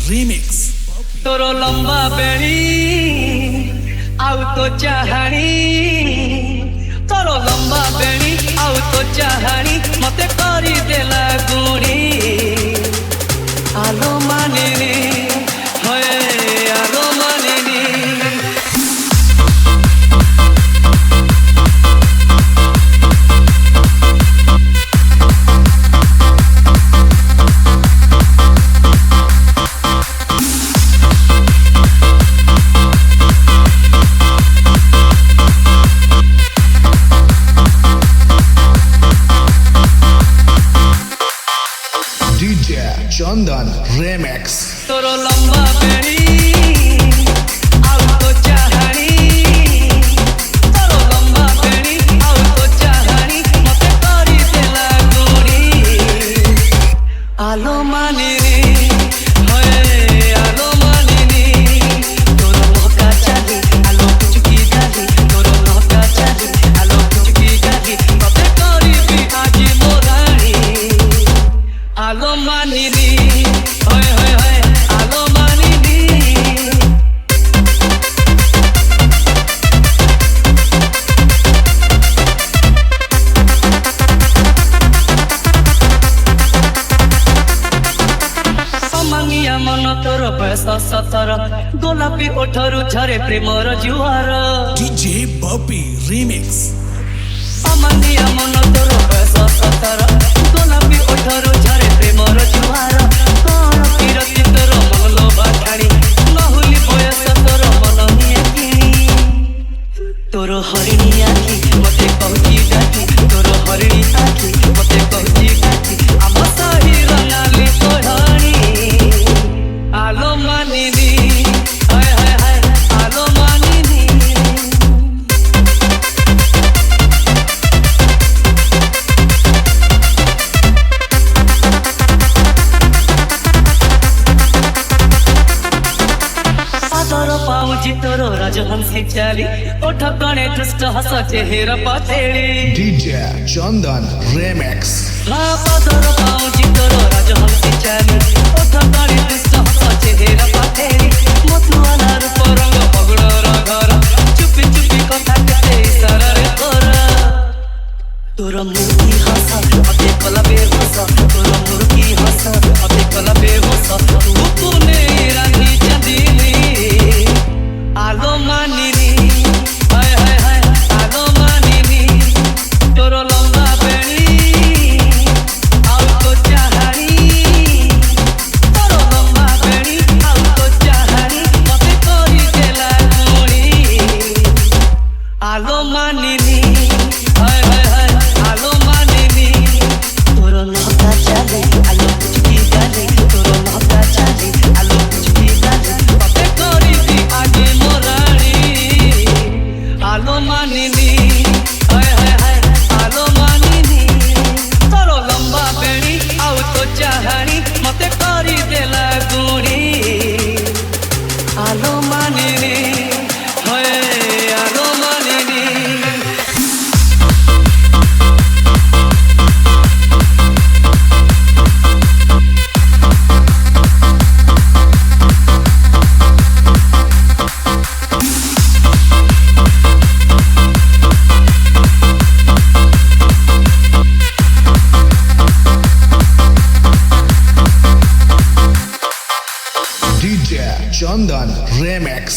remix तोरो लंबा बेड़ी आउ तो चाहानी तोरो लंबा बेड़ी आउ तो चाहानी मते करी देला गुणी आलो मानिनी होए आलो मानिनी चंदन रेमिक्स तोरो लंबा बेड़ी आउ तो चाहानी तोरो लंबा बेड़ी आउ तो चाहानी मते करी देला गुणी आलो मानिनी होए आलो मानिनी तोरो नौका चाली आलो चुकी डाली तोरो नौका चाली आलो चुकी डाली मते करी भी आजी मोरानी आलो मानिनी होय होय होय आलो मानिनी अमांगिया मन तोर पैसा सतर गोलापी ओठरू झरे प्रेमर जुआर डीजे बॉपी रीमिक्स अमांगिया मन तोर पैसा सतर गोलापी ओठरू झरे प्रेमर जुआर कौन किरती तोर मन लोभा ठाणी नहुली बयस तोर मन हिए किणी तोर हरिणी आखि मते कहूची डाकी तोर हरिणी आखि मते कहूची डाकी आम सही रंगाली तोढ़णी आलो मानिनी हाय हाय हाय आलो मानिनी सादर पाउजी तोरो राजहंसी चाली ओठ कणे दुष्ट हस चेहरा पतेली डीजे चंदन रेमिक्स सादर पाउजी तोरो राजहंसी चाली ओठ कणे दुष्ट हस चेहरा पतेली मतुआला रूप रंग पगड़र घर चुपी चुपी कथा केते इशारा रे तोरा तोर मुर्गी हस अते कला बेहोस तोर मुर्गी हस अते कला बेहोस तू तूने रानी चंदीनी आलो मानिनी हाय हाय हाय आलो मानिनी तोर लंबा बेड़ी आउ तो चाहानी तोर लंबा बेड़ी आउ तो चाहानी मते करी देला गुणी आलो मानिनी हाय हाय हाय आलो मानिनी तोर नौका चाली आलो चुकी डाली तोर नौका चाली आलो चुकी डाली मते करी दी आगे मोरानी आलो मानिनी हाय हाय हाय आलो मानिनी तोर लंबा बेड़ी आउ तो चाहानी मते करी देला गुणी आलो मानिनी होए आलो मानिनी डीजे चंदन रेमिक्स